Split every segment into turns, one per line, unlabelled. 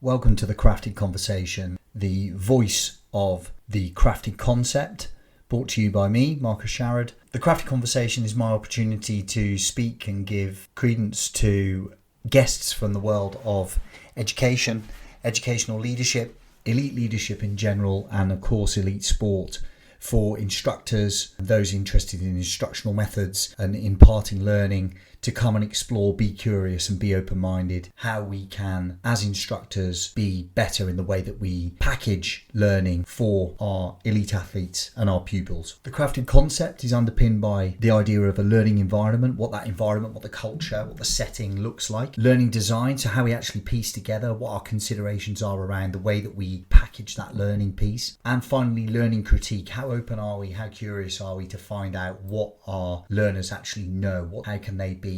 Welcome to the Crafted Conversation, the voice of the crafted concept, brought to you by me, Marcus Sharrod. The Crafted Conversation is my opportunity to speak and give credence to guests from the world of education, educational leadership, elite leadership in general, and of course elite sport, for instructors, those interested in instructional methods and imparting learning, to come and explore, be curious and be open-minded, how we can, as instructors, be better in the way that we package learning for our elite athletes and our pupils. The crafted concept is underpinned by the idea of a learning environment, what that environment, what the culture, what the setting looks like. Learning design, so how we actually piece together what our considerations are around the way that we package that learning piece. And finally, learning critique. How open are we? How curious are we to find out what our learners actually know? How can they be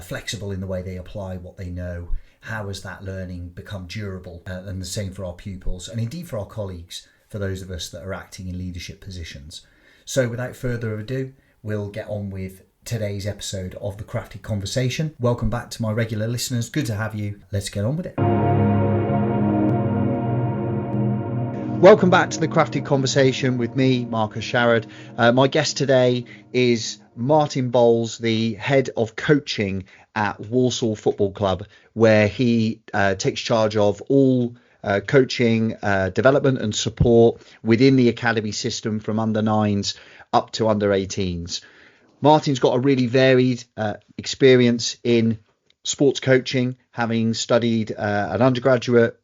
flexible in the way they apply what they know? How has that learning become durable? And the same for our pupils, and indeed for our colleagues, for those of us that are acting in leadership positions. So without further ado, we'll get on with today's episode of the Crafted Conversation. Welcome back to my regular listeners. Good to have you. Let's get on with it. Welcome back to the Crafted Conversation with me, Marcus Sharrod. My guest today is Martyn Bowles, the head of coaching at Walsall Football Club, where he takes charge of all coaching, development and support within the academy system from under 9s up to under 18s. Martyn's got a really varied experience in sports coaching, having studied an undergraduate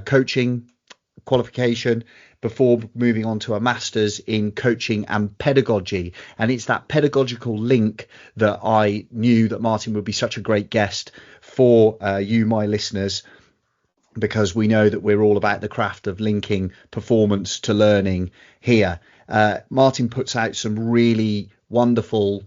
coaching qualification before moving on to a master's in coaching and pedagogy. And it's that pedagogical link that I knew that Martyn would be such a great guest for you, my listeners, because we know that we're all about the craft of linking performance to learning here. Martyn puts out some really wonderful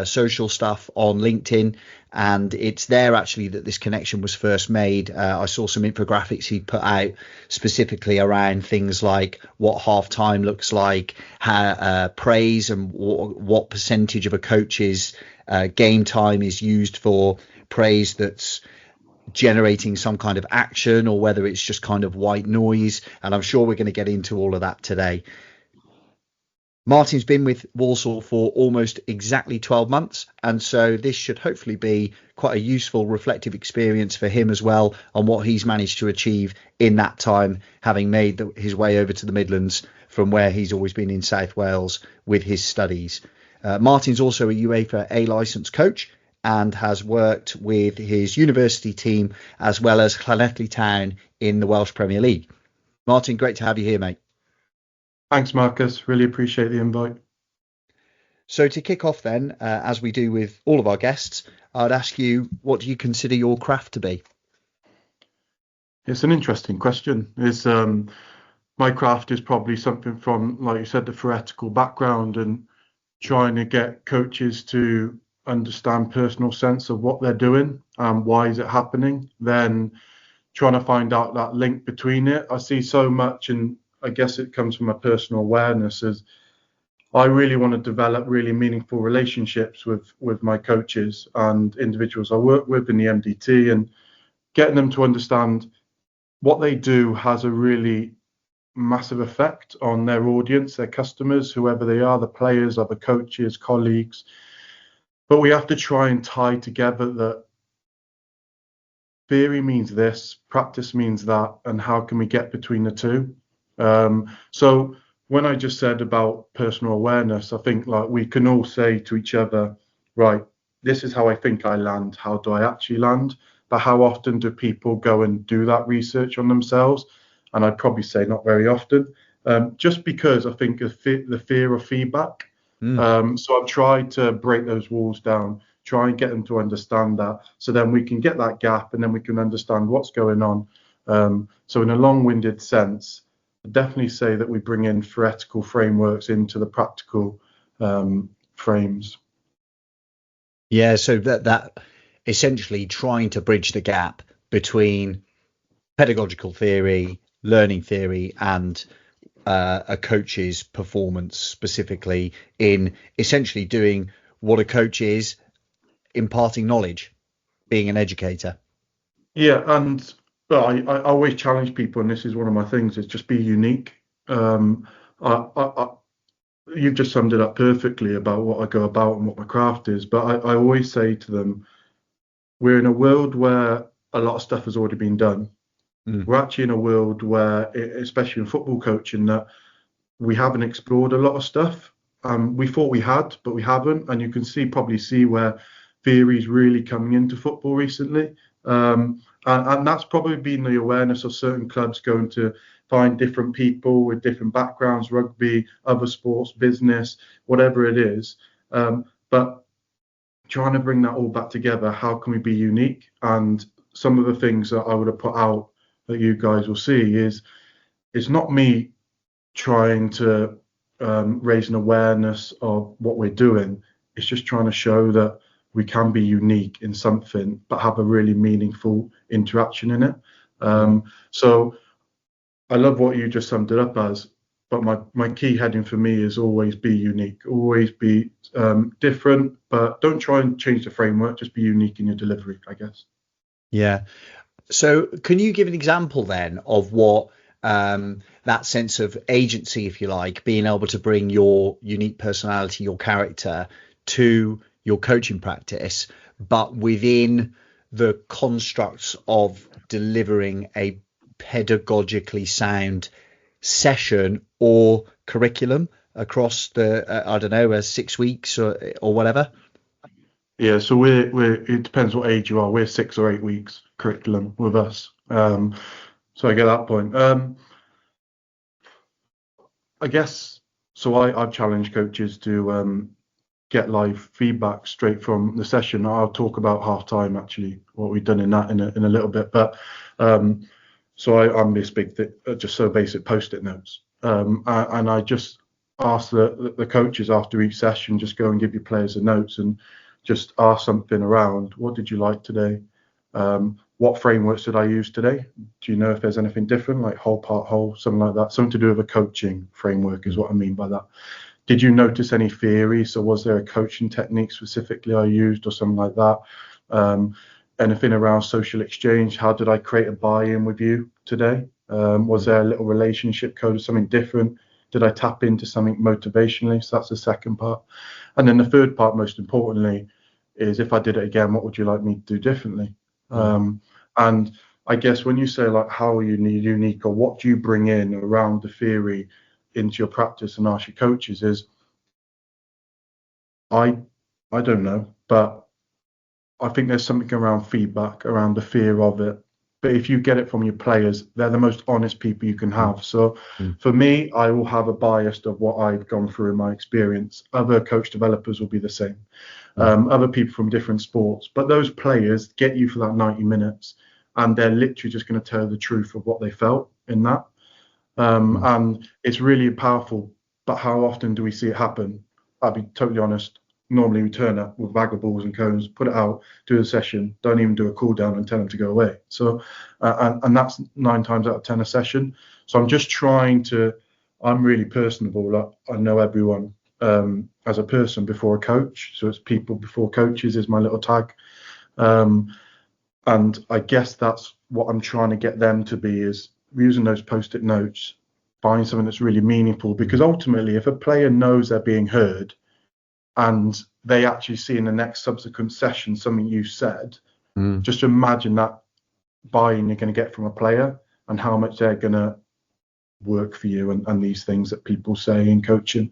social stuff on LinkedIn, and it's there actually that this connection was first made. I saw some infographics he put out specifically around things like what half time looks like, how praise and what percentage of a coach's game time is used for praise that's generating some kind of action, or whether it's just kind of white noise. And I'm sure we're going to get into all of that today. Martyn's been with Walsall for almost exactly 12 months, and so this should hopefully be quite a useful, reflective experience for him as well on what he's managed to achieve in that time, having made his way over to the Midlands from where he's always been in South Wales with his studies. Martyn's also a UEFA A licensed coach and has worked with his university team as well as Llanelli Town in the Welsh Premier League. Martyn, great to have you here, mate.
Thanks, Marcus. Really appreciate the invite.
So to kick off then, as we do with all of our guests, I'd ask you, what do you consider your craft to be?
It's an interesting question. My craft is probably something from, like you said, the theoretical background and trying to get coaches to understand personal sense of what they're doing and why is it happening. Then trying to find out that link between it. I see so much, and I guess it comes from a personal awareness, as I really want to develop really meaningful relationships with my coaches and individuals I work with in the MDT, and getting them to understand what they do has a really massive effect on their audience, their customers, whoever they are, the players, other coaches, colleagues. But we have to try and tie together that theory means this, practice means that, and how can we get between the two? So when I just said about personal awareness, I think like we can all say to each other, right, this is how I think I land. How do I actually land? But how often do people go and do that research on themselves? And I'd probably say not very often, just because I think the fear of feedback. So I've tried to break those walls down, try and get them to understand that, so then we can get that gap and then we can understand what's going on. So in a long-winded sense, I definitely say that we bring in theoretical frameworks into the practical frames.
Yeah, so that essentially trying to bridge the gap between pedagogical theory, learning theory, and a coach's performance, specifically in essentially doing what a coach is, imparting knowledge, being an educator.
Yeah, and But I always challenge people, and this is one of my things, is just be unique. Um, I, you've just summed it up perfectly about what I go about and what my craft is. But I always say to them, we're in a world where a lot of stuff has already been done.
Mm.
We're actually in a world where, especially in football coaching, that we haven't explored a lot of stuff. We thought we had, but we haven't. And you can probably see where theory's really coming into football recently. And that's probably been the awareness of certain clubs going to find different people with different backgrounds, rugby, other sports, business, whatever it is. But trying to bring that all back together, how can we be unique? And some of the things that I would have put out that you guys will see is it's not me trying to raise an awareness of what we're doing. It's just trying to show that we can be unique in something, but have a really meaningful interaction in it. So I love what you just summed it up as. But my key heading for me is always be unique, always be different, but don't try and change the framework. Just be unique in your delivery, I guess.
Yeah. So can you give an example then of what that sense of agency, if you like, being able to bring your unique personality, your character to your coaching practice, but within the constructs of delivering a pedagogically sound session or curriculum across the, I don't know, 6 weeks or whatever?
Yeah, so we're it depends what age you are. We're 6 or 8 weeks curriculum with us. So I get that point. I guess so. I've challenged coaches to get live feedback straight from the session. I'll talk about half time actually, what we've done in that in a little bit. But so I'm this big just so basic post-it notes, and I just ask the coaches after each session, just go and give your players the notes and just ask something around. What did you like today? What frameworks did I use today? Do you know if there's anything different, like whole, part, whole, something like that? Something to do with a coaching framework is what I mean by that. Did you notice any theory? So was there a coaching technique specifically I used or something like that? Anything around social exchange? How did I create a buy-in with you today? Was there a little relationship code or something different? Did I tap into something motivationally? So that's the second part. And then the third part, most importantly, is if I did it again, what would you like me to do differently? And I guess when you say like how are you unique or what do you bring in around the theory into your practice and ask your coaches is I don't know, but I think there's something around feedback, around the fear of it. But if you get it from your players, they're the most honest people you can have. So for me, I will have a bias of what I've gone through in my experience. Other coach developers will be the same. Other people from different sports. But those players get you for that 90 minutes and they're literally just going to tell the truth of what they felt in that. And it's really powerful. But how often do we see it happen? I'll be totally honest. Normally we turn up with a bag of balls and cones, put it out, do a session, don't even do a cool down and tell them to go away. So, and that's 9 times out of 10 a session. So I'm just trying to, I'm really personable. Like I know everyone as a person before a coach. So it's people before coaches is my little tag. And I guess that's what I'm trying to get them to be is using those post-it notes, find something that's really meaningful. Because ultimately, if a player knows they're being heard and they actually see in the next subsequent session something you said, just imagine that buy-in you're going to get from a player and how much they're going to work for you and these things that people say in coaching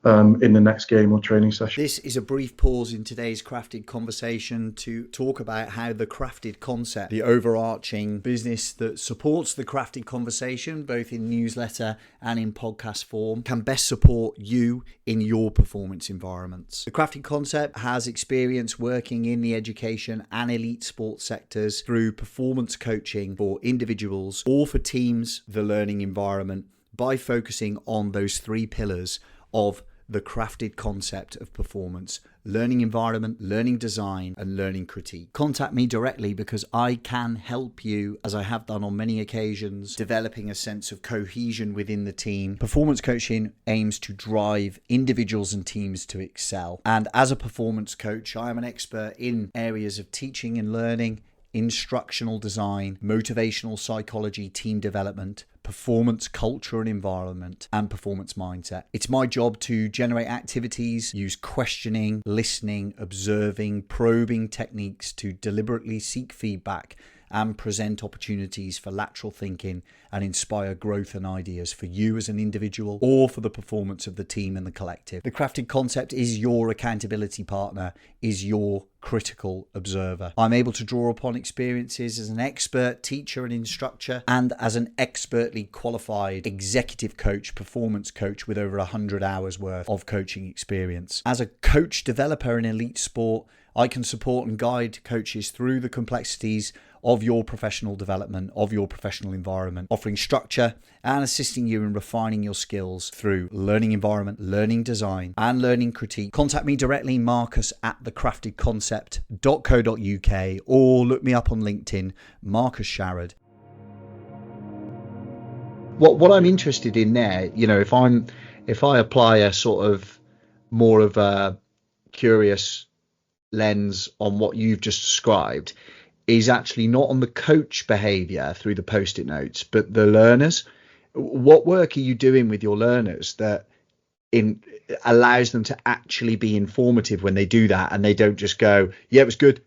in the next game or training session.
This is a brief pause in today's Crafted conversation to talk about how the Crafted concept, the overarching business that supports the Crafted conversation, both in newsletter and in podcast form, can best support you in your performance environments. The Crafted concept has experience working in the education and elite sports sectors through performance coaching for individuals or for teams, the learning environment, by focusing on those 3 pillars of the Crafted concept of performance: learning environment, learning design, and learning critique. Contact me directly because I can help you, as I have done on many occasions, developing a sense of cohesion within the team. Performance coaching aims to drive individuals and teams to excel. And as a performance coach, I am an expert in areas of teaching and learning, instructional design, motivational psychology, team development, performance culture and environment, and performance mindset. It's my job to generate activities, use questioning, listening, observing, probing techniques to deliberately seek feedback and present opportunities for lateral thinking and inspire growth and ideas for you as an individual or for the performance of the team and the collective. The Crafted Concept is your accountability partner, is your critical observer. I'm able to draw upon experiences as an expert teacher and instructor and as an expertly qualified executive coach, performance coach with over 100 hours worth of coaching experience. As a coach developer in elite sport, I can support and guide coaches through the complexities of your professional development, of your professional environment, offering structure and assisting you in refining your skills through learning environment, learning design, and learning critique. Contact me directly, Marcus at thecraftedconcept.co.uk, or look me up on LinkedIn, Marcus Sharrod. What I'm interested in there, if I apply a sort of more of a curious lens on what you've just described, is actually not on the coach behavior through the post-it notes, but the learners. What work are you doing with your learners that allows them to actually be informative when they do that, and they don't just go, yeah, it was good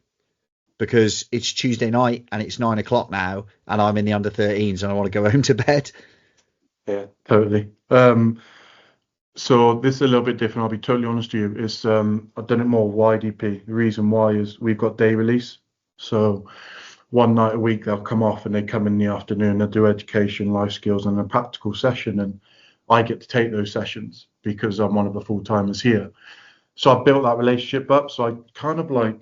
because it's Tuesday night and it's 9 o'clock now and I'm in the under 13s and I want to go home to bed?
Yeah, totally. So this is a little bit different. I'll be totally honest with you. It's I've done it more YDP. The reason why is we've got day release. So one night a week they'll come off and they come in the afternoon. They'll do education, life skills, and a practical session. And I get to take those sessions because I'm one of the full timers here. So I built that relationship up. So I kind of I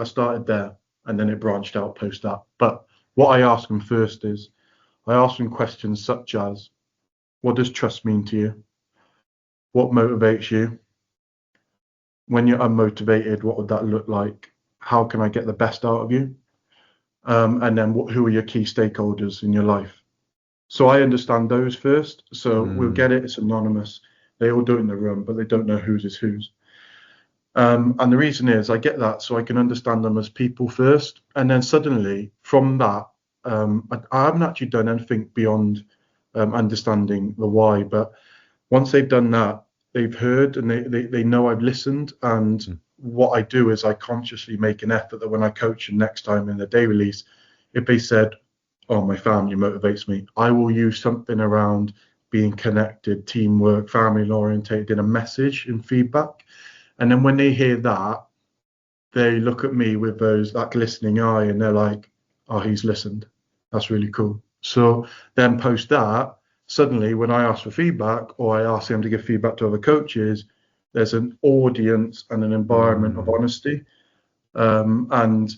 started there and then it branched out post that. But what I ask them first is I ask them questions such as, what does trust mean to you? What motivates you? When you're unmotivated, what would that look like? How can I get the best out of you? And then who are your key stakeholders in your life? So I understand those first. So we'll get it. It's anonymous. They all do it in the room, but they don't know whose is whose. And the reason is I get that so I can understand them as people first. And then suddenly from that, I haven't actually done anything beyond understanding the why. But once they've done that, they've heard and they know I've listened. And what I do is I consciously make an effort that when I coach them next time in the day release, if they said, oh, my family motivates me, I will use something around being connected, teamwork, family orientated in a message and feedback. And then when they hear that, they look at me with that glistening eye and they're like, oh, he's listened. That's really cool. So then post that, suddenly when I ask for feedback or I ask them to give feedback to other coaches, there's an audience and an environment of honesty. And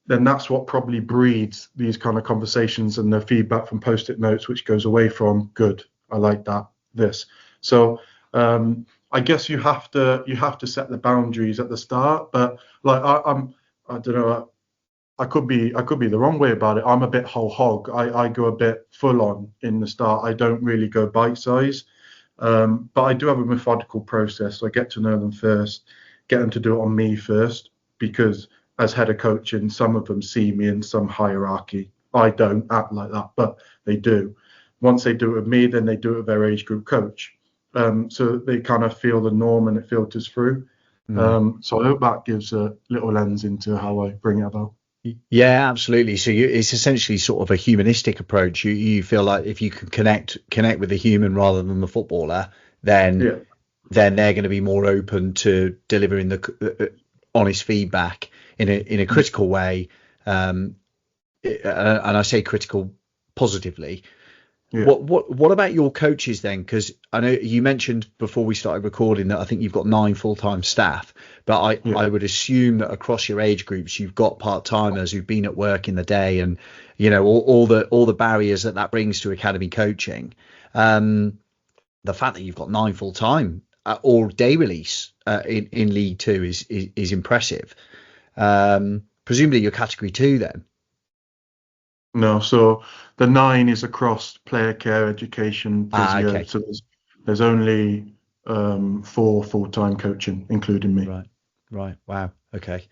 then that's what probably breeds these kind of conversations and the feedback from post-it notes, which goes away from good, I like that, this. So I guess you have to set the boundaries at the start. But I don't know, I could be the wrong way about it. I'm a bit whole hog. I go a bit full on in the start. I don't really go bite size. But I do have a methodical process. So I get to know them first, get them to do it on me first, because as head of coaching, some of them see me in some hierarchy. I don't act like that, but they do. Once they do it with me, then they do it with their age group coach. So they kind of feel the norm and it filters through. So I hope that gives a little lens into how I bring it about.
Yeah, absolutely. So it's essentially sort of a humanistic approach. You feel like if you can connect with the human rather than the footballer, then they're going to be more open to delivering the honest feedback in a critical way. And I say critical positively. Yeah. What about your coaches then? Because I know you mentioned before we started recording that I think you've got 9 full-time staff, but I would assume that across your age groups you've got part-timers who've been at work in the day, and all the barriers that brings to academy coaching. The fact that you've got 9 full-time or day release in League 2 is impressive. Presumably you're category 2 then.
No, so the 9 is across player care, education, physio. Okay. So there's only 4 full-time coaching, including me.
Right. Wow. Okay.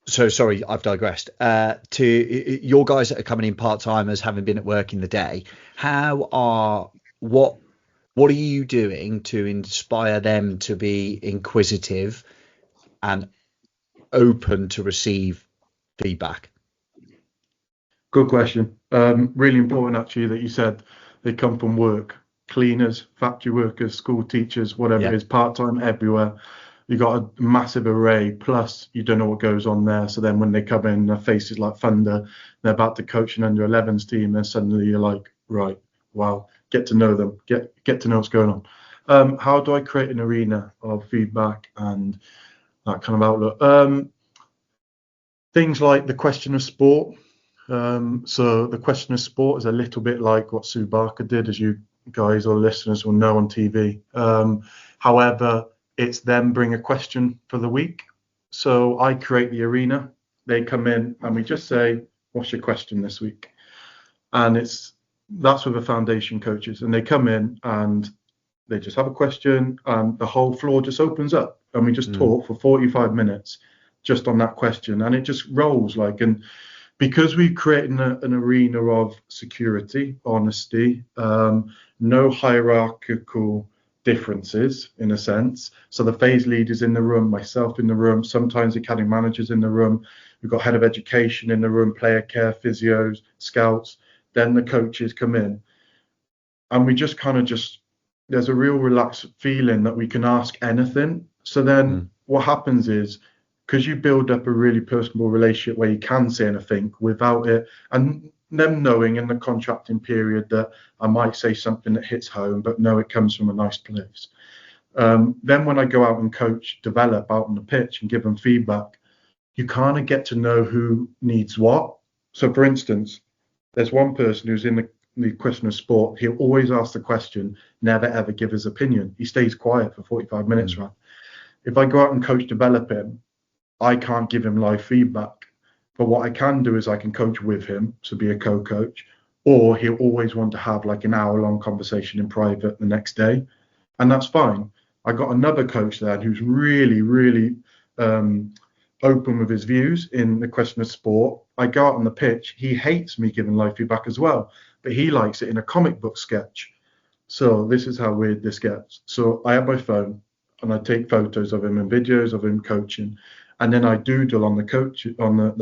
So sorry, I've digressed. To your guys that are coming in part timers, having been at work in the day, what what are you doing to inspire them to be inquisitive and open to receive feedback?
Good question. Really important actually that you said they come from work. Cleaners, factory workers, school teachers, whatever it
Yeah.
is, part-time everywhere. You got a massive array, plus you don't know what goes on there. So then when they come in, their faces like thunder, they're about to coach an under 11s team, and suddenly you're like, right, wow, get to know them, get to know what's going on. How do I create an arena of feedback and that kind of outlook? Things like the question of sport. So the question of sport is a little bit like what Sue Barker did, as you guys or listeners will know on TV. However, it's them bring a question for the week. So I create the arena. They come in and we just say, "What's your question this week?" And that's with the foundation coaches, and they come in and they just have a question, and the whole floor just opens up, and we just talk for 45 minutes just on that question, and it just rolls like. And because we've created an arena of security, honesty, no hierarchical differences in a sense. So the phase leaders in the room, myself in the room, sometimes academy managers in the room. We've got head of education in the room, player care, physios, scouts. Then the coaches come in, and we just kind of there's a real relaxed feeling that we can ask anything. So then what happens is, because you build up a really personal relationship where you can say anything without it, and them knowing in the contracting period that I might say something that hits home, but no, it comes from a nice place. Then when I go out and coach, develop out on the pitch and give them feedback, you kind of get to know who needs what. So for instance, there's one person who's in the question of sport. He'll always ask the question, never ever give his opinion. He stays quiet for 45 minutes, right? If I go out and coach, develop him, I can't give him live feedback. But what I can do is I can coach with him, so be a co-coach, or he'll always want to have like an hour-long conversation in private the next day. And that's fine. I got another coach there who's really, really open with his views in the question of sport. I go out on the pitch. He hates me giving live feedback as well, but he likes it in a comic book sketch. So this is how weird this gets. So I have my phone and I take photos of him and videos of him coaching. And then I doodle on the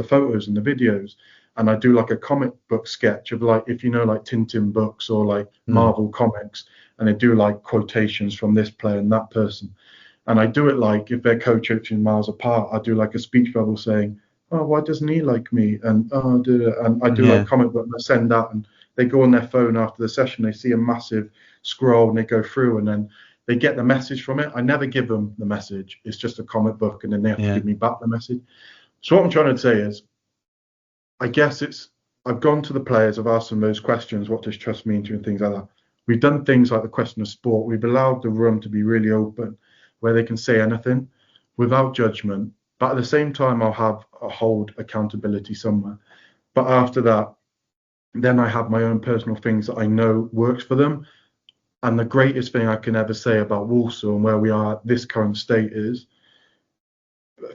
photos and the videos, and I do like a comic book sketch of like, if you know, like Tintin books or like Marvel comics, and I do like quotations from this player and that person. And I do it like if they're co-coaching miles apart, I do like a speech bubble saying, "Oh, why doesn't he like me?" And and I do like comic book, and I send that, and they go on their phone after the session, they see a massive scroll and they go through, and then they get the message from it. I never give them the message. It's just a comic book, and then they have to give me back the message. So what I'm trying to say is, I guess I've gone to the players, I've asked them those questions, what does trust mean to you, and things like that. We've done things like the question of sport. We've allowed the room to be really open, where they can say anything without judgment. But at the same time, I'll hold accountability somewhere. But after that, then I have my own personal things that I know works for them. And the greatest thing I can ever say about Walsall and where we are at this current state is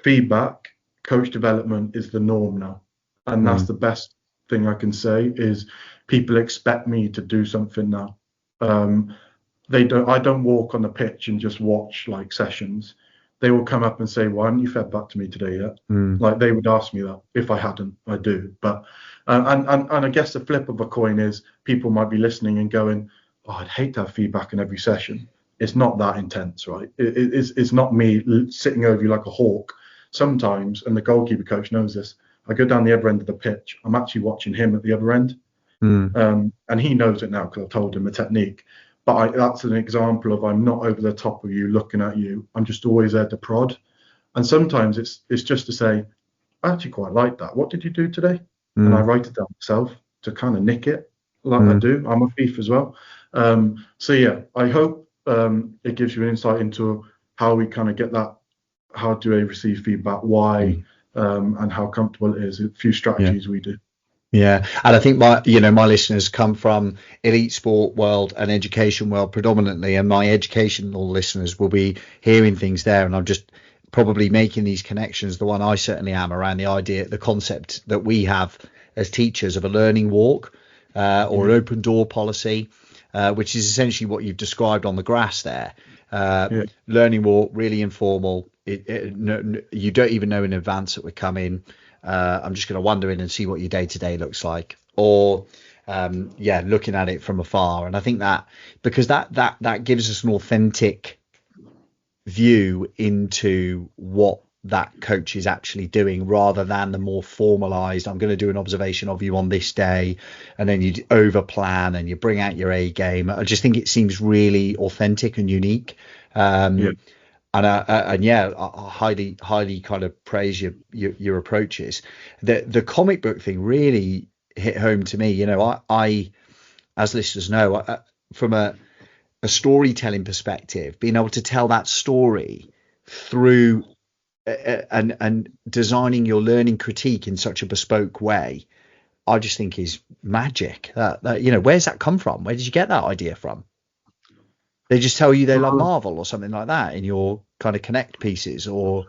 feedback, coach development is the norm now. And that's the best thing I can say is people expect me to do something now. I don't walk on the pitch and just watch like sessions. They will come up and say, "Why haven't you fed back to me today yet?" Like they would ask me that. If I hadn't, I do. But and I guess the flip of a coin is people might be listening and going, "Oh, I'd hate to have feedback in every session." It's not that intense, right? It's not me sitting over you like a hawk. Sometimes, and the goalkeeper coach knows this, I go down the other end of the pitch. I'm actually watching him at the other end. And he knows it now because I told him the technique. But that's an example of I'm not over the top of you looking at you. I'm just always there to prod. And sometimes it's just to say, I actually quite like that. What did you do today? And I write it down myself to kind of nick it like I do. I'm a thief as well. So yeah, I hope it gives you an insight into how we kind of get that. How do I receive feedback? Why? And how comfortable it is. A few strategies we do.
Yeah, and I think my listeners come from elite sport world and education world predominantly, and my educational listeners will be hearing things there, and I'm just probably making these connections. The one I certainly am around the idea, the concept that we have as teachers of a learning walk or an open door policy, which is essentially what you've described on the grass there. Learning walk, really informal. You don't even know in advance that we're coming. I'm just going to wander in and see what your day to day looks like, or looking at it from afar. And I think that because that gives us an authentic view into what that coach is actually doing, rather than the more formalized, I'm going to do an observation of you on this day, and then you over plan and you bring out your A game. I just think it seems really authentic and unique. I highly kind of praise your approaches. The comic book thing really hit home to me. I as listeners know, from a storytelling perspective, being able to tell that story through and designing your learning critique in such a bespoke way, I just think is magic. Where's that come from? Where did you get that idea from? They just tell you they love Marvel or something like that in your kind of connect pieces, or?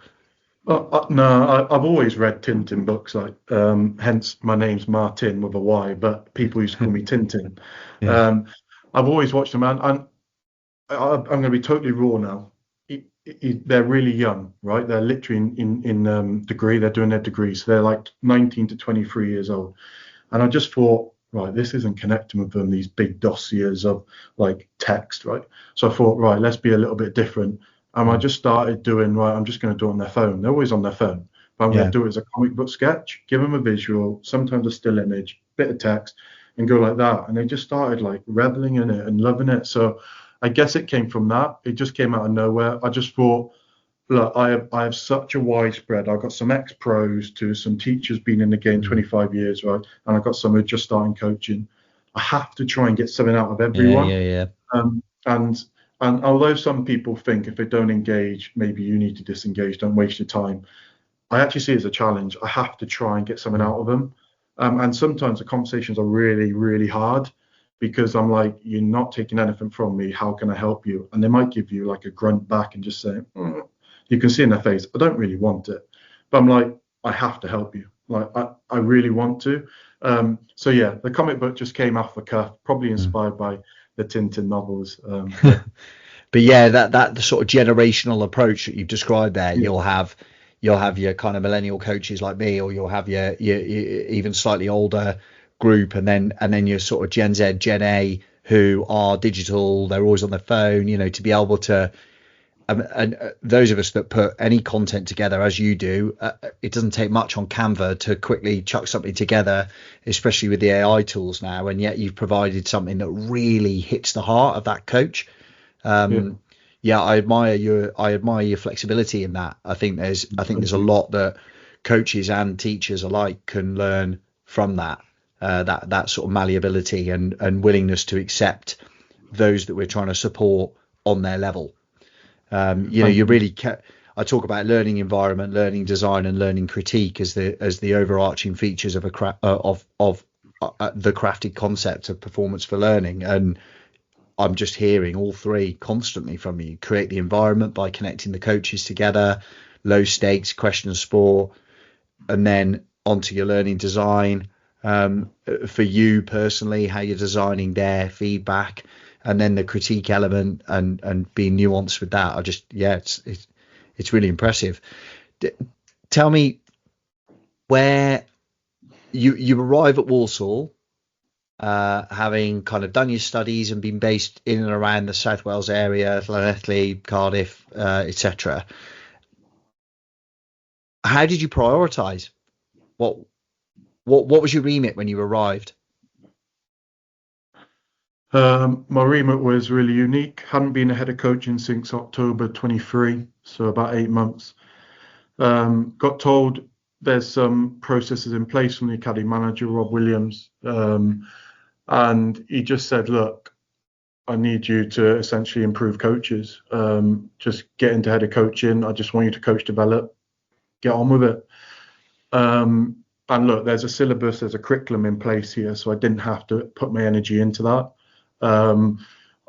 No, I've always read Tintin books, like hence my name's Martyn with a Y, but people used to call me Tintin. Yeah. I've always watched them, and I'm going to be totally raw now. They're really young, right? They're literally in degree. They're doing their degrees. So they're like 19 to 23 years old. And I just thought, right, this isn't connecting with them, these big dossiers of like text, right? So I thought, right, let's be a little bit different. And I just started doing, right, I'm just going to do it on their phone. They're always on their phone. But I'm going to do it as a comic book sketch, give them a visual, sometimes a still image, bit of text, and go like that. And they just started like reveling in it and loving it. So I guess it came from that. It just came out of nowhere. I just thought, look, I have such a widespread. I've got some ex-pros to some teachers been in the game 25 years, right? And I've got some who are just starting coaching. I have to try and get something out of everyone. And although some people think if they don't engage, maybe you need to disengage, don't waste your time. I actually see it as a challenge. I have to try and get something out of them. And sometimes the conversations are really, really hard, because I'm like, you're not taking anything from me. How can I help you? And they might give you like a grunt back and just say, you can see in their face, I don't really want it. But I'm like, I have to help you. Like, I really want to. So yeah, the comic book just came off the cuff, probably inspired by the Tintin novels.
But yeah, that the sort of generational approach that you've described there, you'll have your kind of millennial coaches like me, or you'll have your even slightly older group, and then your sort of Gen Z, Gen A, who are digital, they're always on their phone, to be able to and those of us that put any content together as you do, it doesn't take much on Canva to quickly chuck something together, especially with the AI tools now, and yet you've provided something that really hits the heart of that coach. I admire your flexibility in that. I think there's a lot that coaches and teachers alike can learn from that. That sort of malleability and willingness to accept those that we're trying to support on their level. You really I talk about learning environment, learning design, and learning critique as the overarching features of the crafted concept of performance for learning. And I'm just hearing all three constantly from you. Create the environment by connecting the coaches together, low stakes, question sport, and then onto your learning design. For you personally, how you're designing their feedback, and then the critique element and being nuanced with that. It's really impressive. Tell me where you arrive at Walsall, having kind of done your studies and been based in and around the South Wales area, Llanelli, Cardiff, etc. How did you prioritise? What was your remit when you arrived?
My remit was really unique. Hadn't been a head of coaching since October 23, so about 8 months. Got told there's some processes in place from the academy manager, Rob Williams, and he just said, look, I need you to essentially improve coaches. Just get into head of coaching. I just want you to coach develop. Get on with it. And look, there's a syllabus, there's a curriculum in place here, so I didn't have to put my energy into that.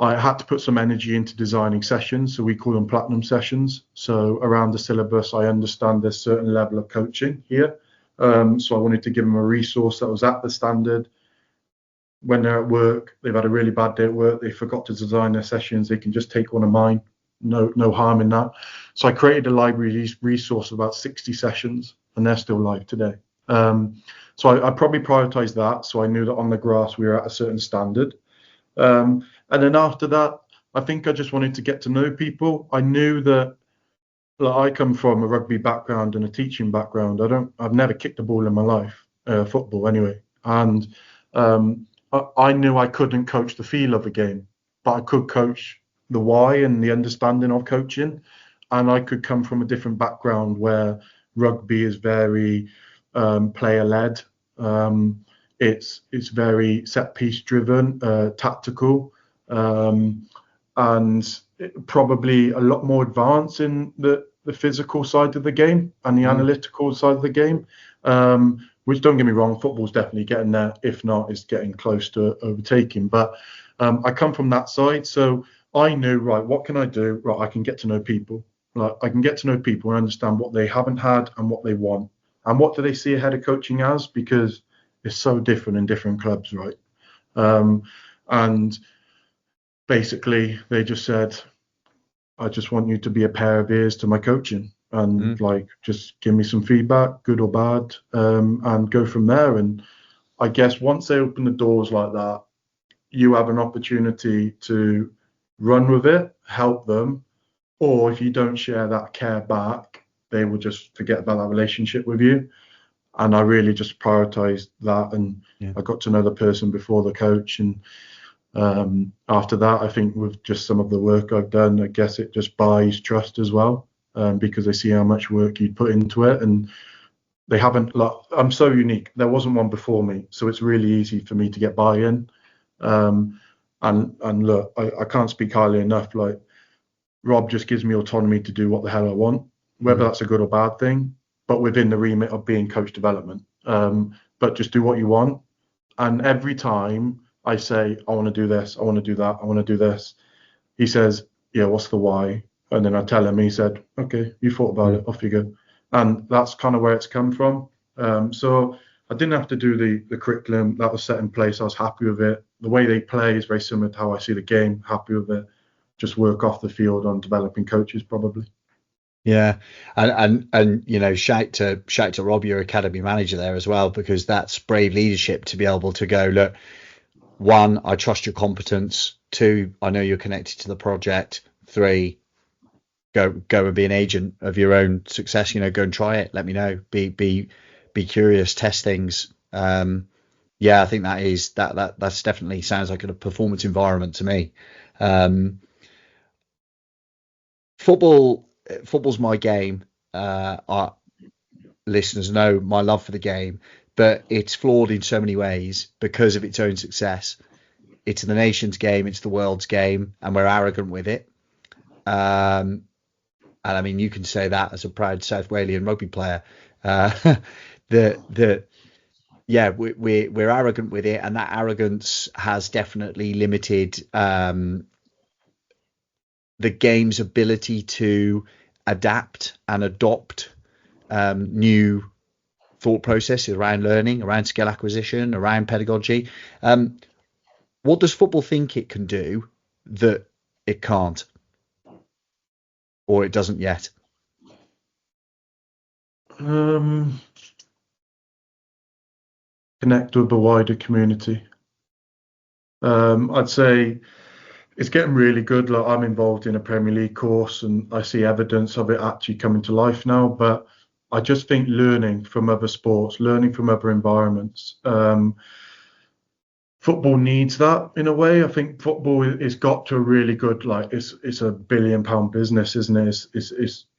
I had to put some energy into designing sessions, so we call them platinum sessions. So around the syllabus, I understand there's a certain level of coaching here. So I wanted to give them a resource that was at the standard. When they're at work, they've had a really bad day at work, they forgot to design their sessions, they can just take one of mine. No harm in that. So I created a library resource of about 60 sessions, and they're still live today. So I probably prioritized that. So I knew that on the grass we were at a certain standard. And then after that, I think I just wanted to get to know people. I knew that, like, I come from a rugby background and a teaching background. I've never kicked a ball in my life, football anyway. And I knew I couldn't coach the feel of a game, but I could coach the why and the understanding of coaching. And I could come from a different background where rugby is very player-led. It's very set-piece driven, tactical, and probably a lot more advanced in the physical side of the game and the analytical side of the game. Which, don't get me wrong, football's definitely getting there. If not, it's getting close to overtaking. But I come from that side, so I knew, right, what can I do? Right, I can get to know people. Like, I can get to know people and understand what they haven't had and what they want, and what do they see a head of coaching as, because it's so different in different clubs, right? And basically, they just said, I just want you to be a pair of ears to my coaching, and like, just give me some feedback, good or bad, and go from there. And I guess once they open the doors like that, you have an opportunity to run with it, help them, or if you don't share that care back, they will just forget about that relationship with you. And I really just prioritized that, and I got to know the person before the coach. And after that, I think with just some of the work I've done, I guess it just buys trust as well, because they see how much work you put into it. And they haven't, like, I'm so unique. There wasn't one before me, so it's really easy for me to get buy-in. And look, I can't speak highly enough. Like, Rob just gives me autonomy to do what the hell I want, whether that's a good or bad thing, but within the remit of being coach development. But just do what you want. And every time I say, I want to do this, I want to do that, I want to do this, he says, yeah, what's the why? And then I tell him, he said, okay, you thought about it, off you go. And that's kind of where it's come from. So I didn't have to do the curriculum that was set in place. I was happy with it. The way they play is very similar to how I see the game, happy with it. Just work off the field on developing coaches, probably.
Yeah, and you know, shout to Rob, your academy manager there as well, because that's brave leadership to be able to go, look, one, I trust your competence. Two, I know you're connected to the project. Three, go and be an agent of your own success. You know, go and try it. Let me know. Be curious. Test things. Yeah, I think that's definitely sounds like a performance environment to me. Football's my game. Our listeners know my love for the game, but it's flawed in so many ways because of its own success. It's the nation's game, it's the world's game, and we're arrogant with it. And I mean, you can say that as a proud South Walian rugby player. We're arrogant with it, and that arrogance has definitely limited the game's ability to adapt and adopt new thought processes around learning, around skill acquisition, around pedagogy. What does football think it can do that it can't, or it doesn't yet?
Connect with the wider community. I'd say it's getting really good. Like, I'm involved in a Premier League course, and I see evidence of it actually coming to life now. But I just think learning from other sports, learning from other environments, football needs that in a way. I think football is got to a really good, like, it's a £1 billion business, isn't it?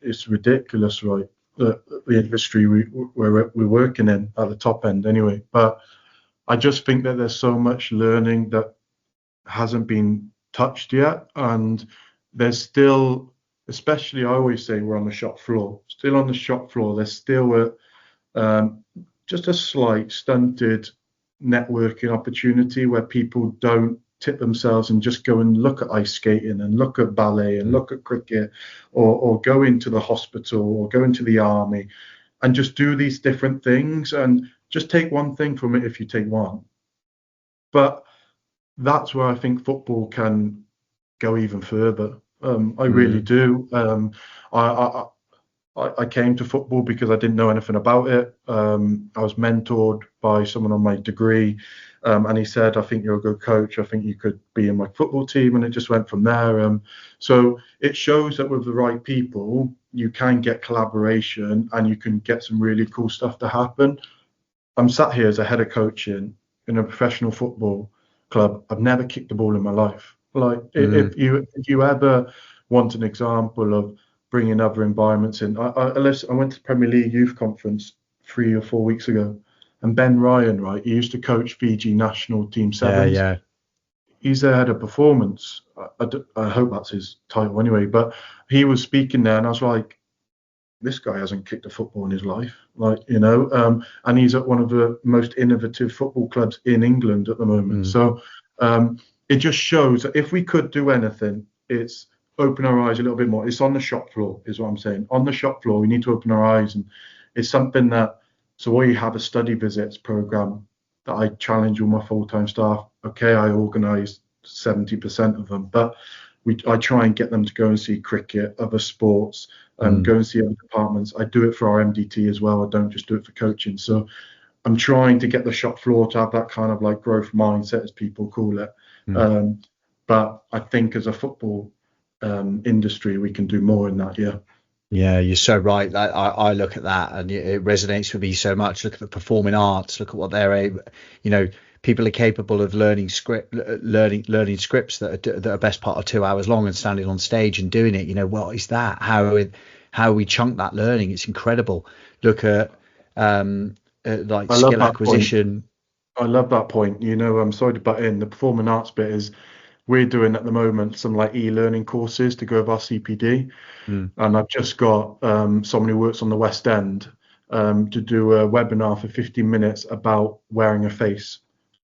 It's ridiculous, right? The industry we're working in at the top end anyway. But I just think that there's so much learning that hasn't been touched yet, and there's still, especially, I always say, we're on the shop floor. Still on the shop floor, there's still just a slight stunted networking opportunity where people don't tip themselves and just go and look at ice skating and look at ballet and look at cricket, or go into the hospital or go into the army and just do these different things and just take one thing from it if you take one. But that's where I think football can go even further. I really do. I came to football because I didn't know anything about it. I was mentored by someone on my degree, and he said, I think you're a good coach. I think you could be in my football team. And it just went from there. So it shows that with the right people, you can get collaboration and you can get some really cool stuff to happen. I'm sat here as a head of coaching in a professional football club. I've never kicked the ball in my life. Like if you ever want an example of bringing other environments in, I went to the Premier League Youth Conference 3 or 4 weeks ago, and Ben Ryan, right, he used to coach Fiji national team sevens.
Yeah.
He's their head of performance. I hope that's his title anyway. But he was speaking there, and I was like, this guy hasn't kicked a football in his life, and he's at one of the most innovative football clubs in England at the moment. So it just shows that if we could do anything, it's open our eyes a little bit more. It's on the shop floor, is what I'm saying. On the shop floor, we need to open our eyes, and it's something that. So we have a study visits program that I challenge all my full-time staff. Okay, I organise 70% of them, but I try and get them to go and see cricket, other sports, go and see other departments. I do it for our MDT as well. I don't just do it for coaching. So I'm trying to get the shop floor to have that kind of like growth mindset, as people call it. But I think as a football industry, we can do more in that.
Yeah, you're so right. I look at that and it resonates with me so much. Look at the performing arts. Look at what they're able. People are capable of learning scripts that are best part of 2 hours long and standing on stage and doing it. What is that? How we chunk that learning? It's incredible. Look at like skill acquisition.
I love that point. I'm sorry to butt in. The performing arts bit is we're doing at the moment some like e-learning courses to go with our CPD, and I've just got someone who works on the West End to do a webinar for 15 minutes about wearing a face.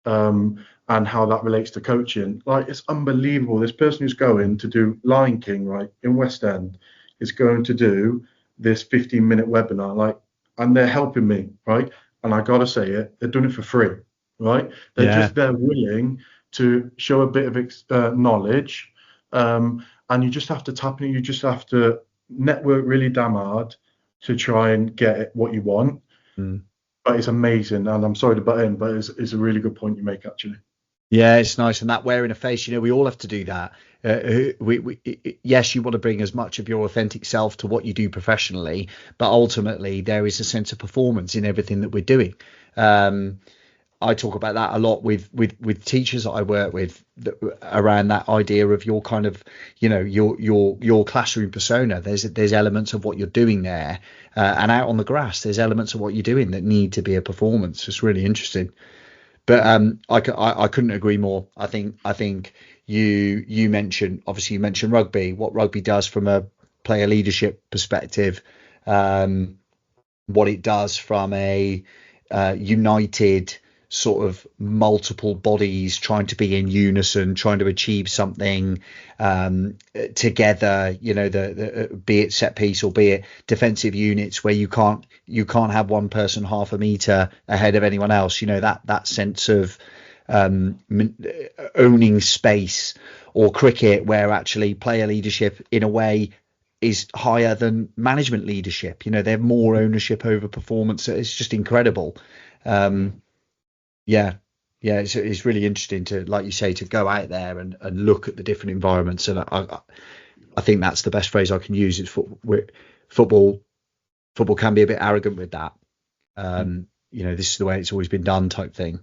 And how that relates to coaching. Like, it's unbelievable. This person who's going to do Lion King, right, in West End is going to do this 15-minute webinar, and they're helping me, right? And I got to say it, they're doing it for free, right? They're willing to show a bit of knowledge, and you just have to tap in, you just have to network really damn hard to try and get what you want. But it's amazing, and I'm sorry to butt in, but it's a really good point you make, actually.
Yeah, it's nice. And that wearing a face, we all have to do that. Yes, you want to bring as much of your authentic self to what you do professionally, but ultimately there is a sense of performance in everything that we're doing. I talk about that a lot with teachers that I work with around that idea of your kind of, your classroom persona. There's elements of what you're doing there, and out on the grass, there's elements of what you're doing that need to be a performance. It's really interesting. But I couldn't agree more. I think you mentioned rugby, what rugby does from a player leadership perspective, what it does from a united sort of multiple bodies trying to be in unison, trying to achieve something together, be it set piece or be it defensive units where you can't have one person half a meter ahead of anyone else, that sense of owning space, or cricket where actually player leadership in a way is higher than management leadership. They have more ownership over performance. It's just incredible. Yeah, it's really interesting to, like you say, to go out there and look at the different environments. And I think that's the best phrase I can use. Is football can be a bit arrogant with that. This is the way it's always been done type thing.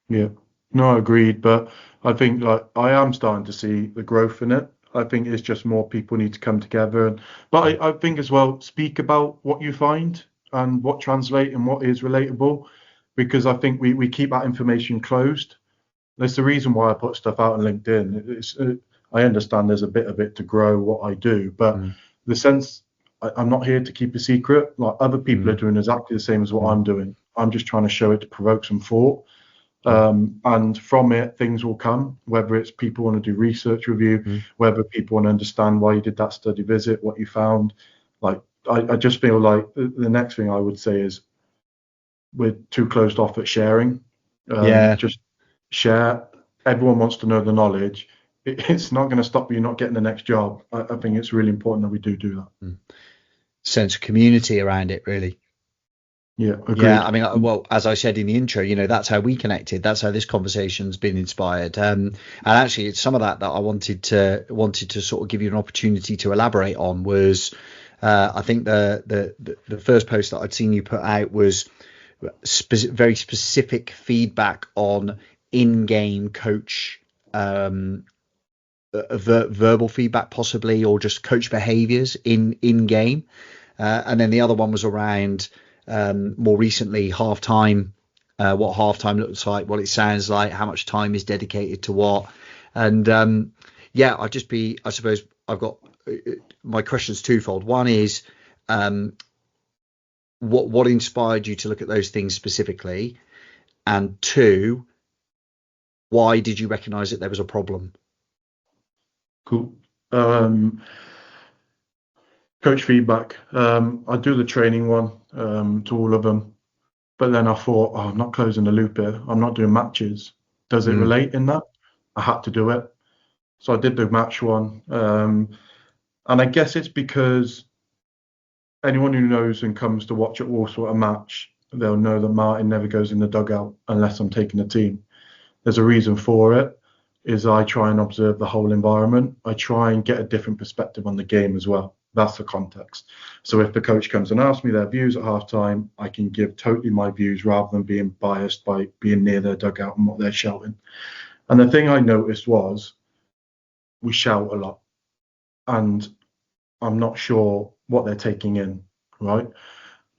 Yeah, no, agreed. But I think I am starting to see the growth in it. I think it's just more people need to come together. But I think as well, speak about what you find and what translates and what is relatable. Because I think we keep that information closed. That's the reason why I put stuff out on LinkedIn. I understand there's a bit of it to grow what I do, but the sense I'm not here to keep a secret. Like, other people are doing exactly the same as what I'm doing. I'm just trying to show it to provoke some thought. And from it, things will come, whether it's people want to do research review, whether people want to understand why you did that study visit, what you found. Like, I just feel like the next thing I would say is we're too closed off at sharing. Just share. Everyone wants to know the knowledge. It's not going to stop you not getting the next job. I think it's really important that we do that.
Sense of community around it, really.
Yeah, agreed.
Yeah, I mean, well, as I said in the intro, that's how we connected. That's how this conversation's been inspired. And actually, some of that I wanted to sort of give you an opportunity to elaborate on was, I think the first post that I'd seen you put out was very specific feedback on in-game coach verbal feedback, possibly, or just coach behaviors in game. And then the other one was around more recently halftime, what halftime looks like, what it sounds like, how much time is dedicated to what. And I suppose I've got my questions twofold. One is what inspired you to look at those things specifically, and two, why did you recognize that there was a problem?
Cool. Coach feedback. I do the training one to all of them, but then I thought, I'm not closing the loop here. I'm not doing matches. Does it relate in that? I had to do it. So I did the match one. And I guess it's because anyone who knows and comes to watch at Walsall a match, they'll know that Martyn never goes in the dugout unless I'm taking the team. There's a reason for it, is I try and observe the whole environment. I try and get a different perspective on the game as well. That's the context. So if the coach comes and asks me their views at halftime, I can give totally my views rather than being biased by being near their dugout and what they're shouting. And the thing I noticed was we shout a lot, and I'm not sure what they're taking in, right?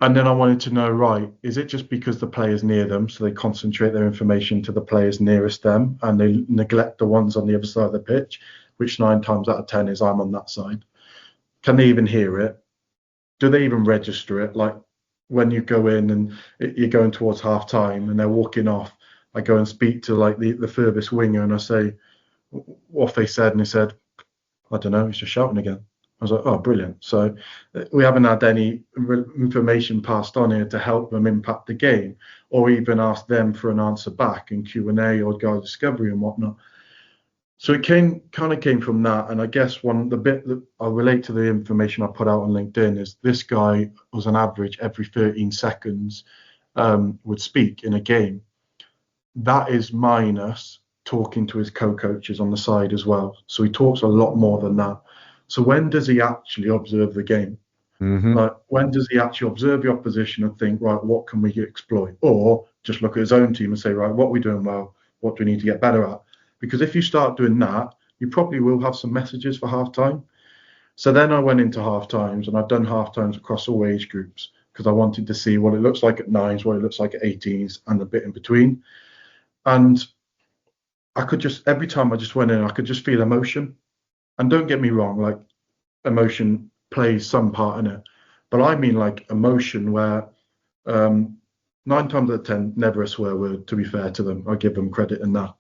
And then I wanted to know, right, is it just because the player's near them, so they concentrate their information to the players nearest them and they neglect the ones on the other side of the pitch, which 9 times out of 10 is I'm on that side. Can they even hear it? Do they even register it? Like when you go in and you're going towards half time and they're walking off, I go and speak to like the furthest winger and I say, what have they said? And he said, I don't know, he's just shouting again. I was like, oh, brilliant. So we haven't had any information passed on here to help them impact the game, or even ask them for an answer back in Q&A or guide discovery and whatnot. So it came from that. And I guess the bit that I relate to the information I put out on LinkedIn is this guy was on average every 13 seconds would speak in a game. That is minus talking to his co-coaches on the side as well. So he talks a lot more than that. So when does he actually observe the game? Like, when does he actually observe the opposition and think, right, what can we exploit? Or just look at his own team and say, right, what are we doing well? What do we need to get better at? Because if you start doing that, you probably will have some messages for halftime. So then I went into halftimes, and I've done halftimes across all age groups because I wanted to see what it looks like at 9s, what it looks like at 18s, and a bit in between. And I could just, every time I just went in, I could just feel emotion. And don't get me wrong, like emotion plays some part in it, but I mean like emotion where 9 times out of 10, never a swear word, to be fair to them. I give them credit in that.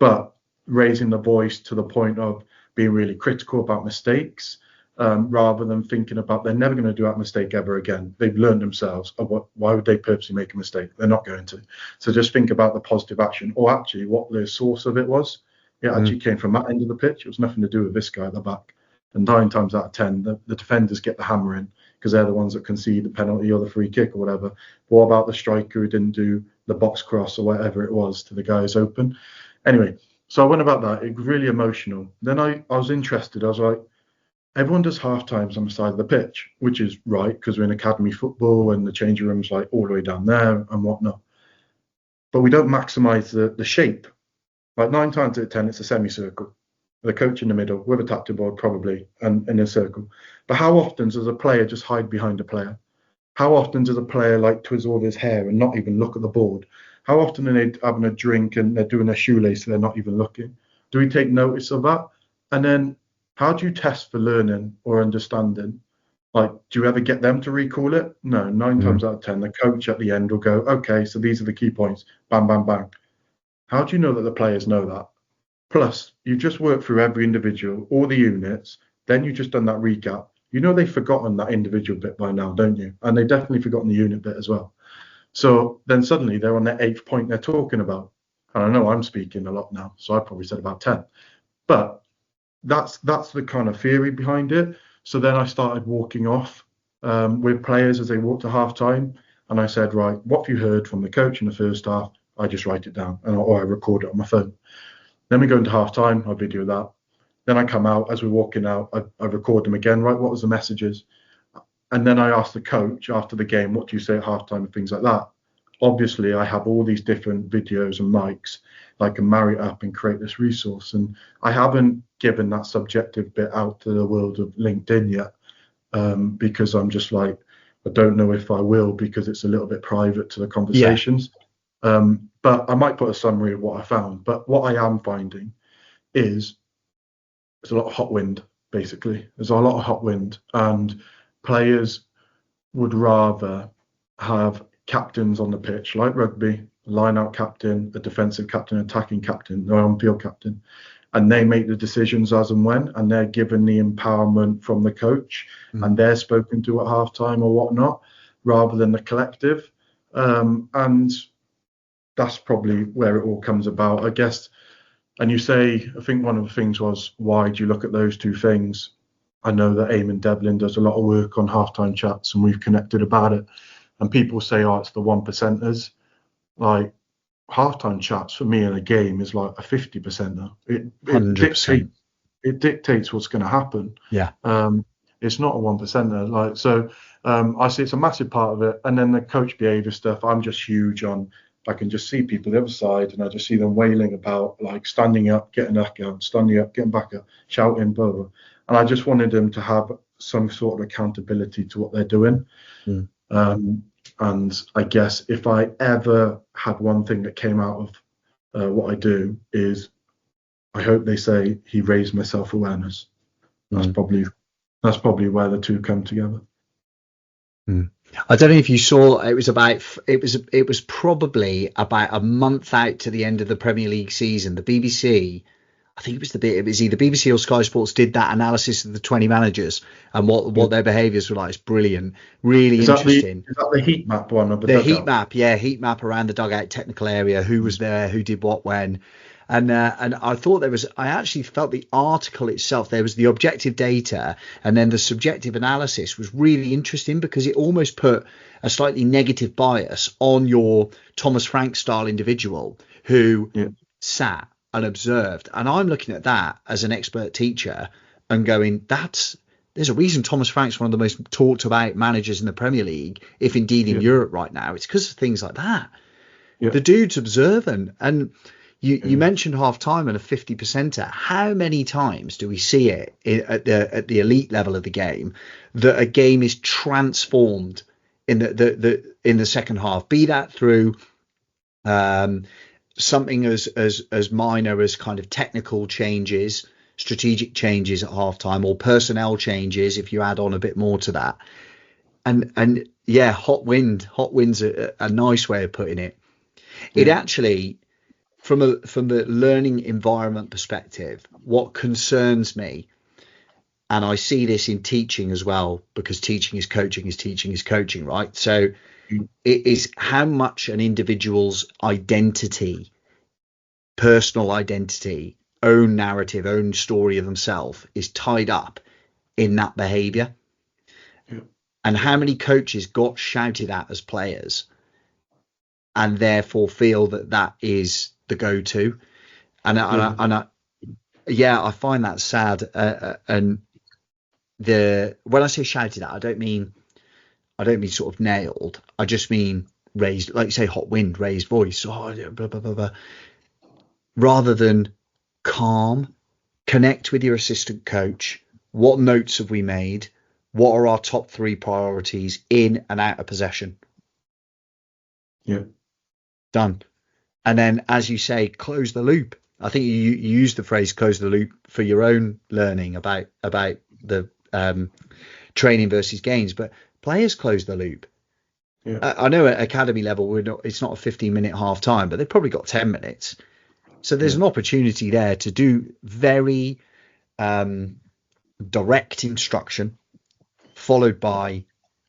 But raising the voice to the point of being really critical about mistakes, rather than thinking about they're never going to do that mistake ever again. They've learned themselves. Why would they purposely make a mistake? They're not going to. So just think about the positive action, or actually what the source of it was. It actually came from that end of the pitch. It was nothing to do with this guy at the back. And 9 times out of 10, the defenders get the hammer in because they're the ones that concede the penalty or the free kick or whatever. But what about the striker who didn't do the box cross or whatever it was to the guys open? Anyway, so I went about that. It was really emotional. Then I was interested. I was like, everyone does half times on the side of the pitch, which is right because we're in academy football and the changing room's like all the way down there and whatnot. But we don't maximise the shape. Like 9 times out of 10, it's a semicircle. The coach in the middle with a tactic board probably and in a circle. But how often does a player just hide behind a player? How often does a player like twizzle with his hair and not even look at the board? How often are they having a drink and they're doing a shoelace and they're not even looking? Do we take notice of that? And then how do you test for learning or understanding? Like, do you ever get them to recall it? No, 9 times out of 10, the coach at the end will go, okay, so these are the key points. Bam, bam, bang. How do you know that the players know that? Plus, you've just worked through every individual, all the units, then you've just done that recap. You know they've forgotten that individual bit by now, don't you? And they've definitely forgotten the unit bit as well. So then suddenly they're on their 8th point they're talking about. And I know I'm speaking a lot now, so I probably said about 10. But that's the kind of theory behind it. So then I started walking off with players as they walked to half time. And I said, right, what have you heard from the coach in the first half? I just write it down or I record it on my phone. Then we go into half time, I video that. Then I come out, as we're walking out, I record them again, right? What was the messages? And then I ask the coach after the game, what do you say at halftime and things like that. Obviously, I have all these different videos and mics. I can marry it up and create this resource. And I haven't given that subjective bit out to the world of LinkedIn yet, because I'm just like, I don't know if I will, because it's a little bit private to the conversations. But I might put a summary of what I found. But what I am finding is there's a lot of hot wind, basically. There's a lot of hot wind, and players would rather have captains on the pitch, like rugby, a line-out captain, a defensive captain, attacking captain, or on-field captain, and they make the decisions as and when, and they're given the empowerment from the coach, and they're spoken to at halftime or whatnot, rather than the collective. And that's probably where it all comes about, I guess. And you say, I think one of the things was, why do you look at those two things? I know that Eamon Devlin does a lot of work on halftime chats, and we've connected about it. And people say, oh, it's the 1%ers. Like, halftime chats for me in a game is like a 50%er. It dictates what's going to happen.
Yeah.
It's not a 1%er. Like, so I see it's a massive part of it. And then the coach behavior stuff, I'm just huge on. I can just see people the other side, and I just see them wailing about, like, standing up, getting back up, standing up, getting back up, shouting, blah, blah. And I just wanted them to have some sort of accountability to what they're doing. And I guess if I ever had one thing that came out of what I do is, I hope they say he raised my self-awareness. That's probably where the two come together.
I don't know if you saw, it was probably about a month out to the end of the Premier League season. The BBC, I think it was either BBC or Sky Sports, did that analysis of the 20 managers and what their behaviours were like. It's brilliant, really interesting.
Is that the heat map one? Of
the heat map, yeah, heat map around the dugout technical area, who was there, who did what when. And I thought I actually felt the article itself, there was the objective data and then the subjective analysis was really interesting, because it almost put a slightly negative bias on your Thomas Frank style individual who sat and observed. And I'm looking at that as an expert teacher and going, there's a reason Thomas Frank's one of the most talked about managers in the Premier League, if indeed in Europe right now. It's because of things like that. The dude's observant. And you mentioned half time and a 50%er. How many times do we see it at the elite level of the game that a game is transformed in the second half? Be that through something as minor as kind of technical changes, strategic changes at half time, or personnel changes if you add on a bit more to that. And yeah, hot wind's a nice way of putting it. It actually, from the learning environment perspective, what concerns me, and I see this in teaching as well, because teaching is coaching, right? So it is how much an individual's identity, personal identity, own narrative, own story of themselves is tied up in that behavior. And how many coaches got shouted at as players and therefore feel that is the go-to. And I find that sad. And when I say shouted at, I don't mean sort of nailed. I just mean raised, like you say, hot wind, raised voice, blah, blah, blah, blah. Rather than calm, connect with your assistant coach. What notes have we made? What are our top 3 priorities in and out of possession? Done. And then, as you say, close the loop. I think you used the phrase "close the loop" for your own learning about the training versus gains, but players close the loop. I know at academy level it's not a 15-minute half time, but they've probably got 10 minutes. So there's an opportunity there to do very direct instruction followed by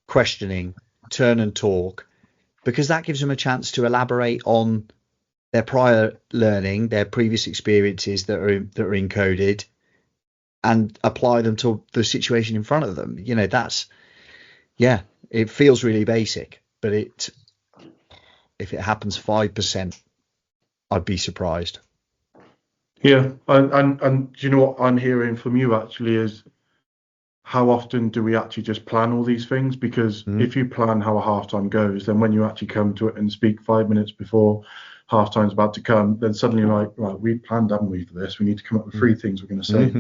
questioning, turn and talk, because that gives them a chance to elaborate on their prior learning, their previous experiences that are encoded, and apply them to the situation in front of them. It feels really basic, but if it happens 5%, I'd be surprised.
Yeah, and do you know what I'm hearing from you actually is how often do we actually just plan all these things? Because if you plan how a halftime goes, then when you actually come to it and speak 5 minutes before halftime's about to come, then suddenly you're like, right, we planned, haven't we, for this? We need to come up with 3 things we're going to say.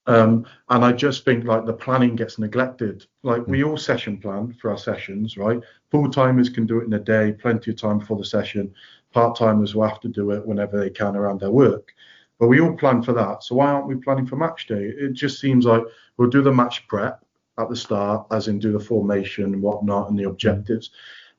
And I just think like the planning gets neglected. Like we all session plan for our sessions, right? Full timers can do it in a day, plenty of time before the session. Part timers will have to do it whenever they can around their work. But we all plan for that. So why aren't we planning for match day? It just seems like we'll do the match prep at the start, as in do the formation and whatnot and the objectives.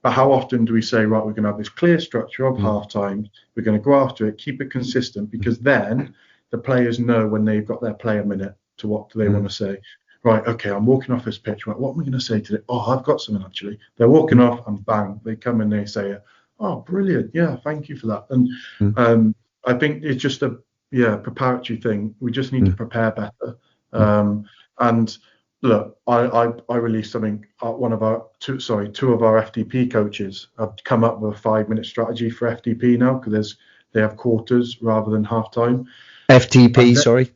But how often do we say, right, we're going to have this clear structure of halftime, we're going to go after it, keep it consistent, because then the players know when they've got their player minute to what do they want to say. Right, okay, I'm walking off this pitch. Right, what am I going to say today? Oh, I've got something actually. They're walking off and bang, they come and they say it. Oh, brilliant. Yeah, thank you for that. And I think it's just a preparatory thing. We just need to prepare better. And look, I released something. Two of our FDP coaches have come up with a 5-minute strategy for FDP now, because they have quarters rather than halftime.
FTP, sorry.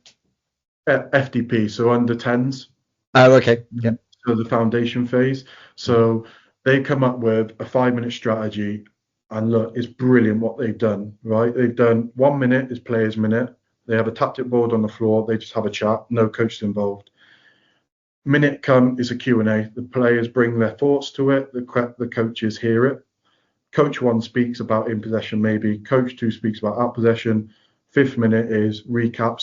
FDP, so under 10s.
Oh, okay. Yeah.
So the foundation phase. So they come up with a 5-minute strategy, and look, it's brilliant what they've done. Right, they've done 1 minute is players' minute. They have a tactic board on the floor. They just have a chat. No coaches involved. Minute come is a Q&A. The players bring their thoughts to it. The coaches hear it. Coach 1 speaks about in possession, maybe. Coach 2 speaks about out possession. 5th minute is recap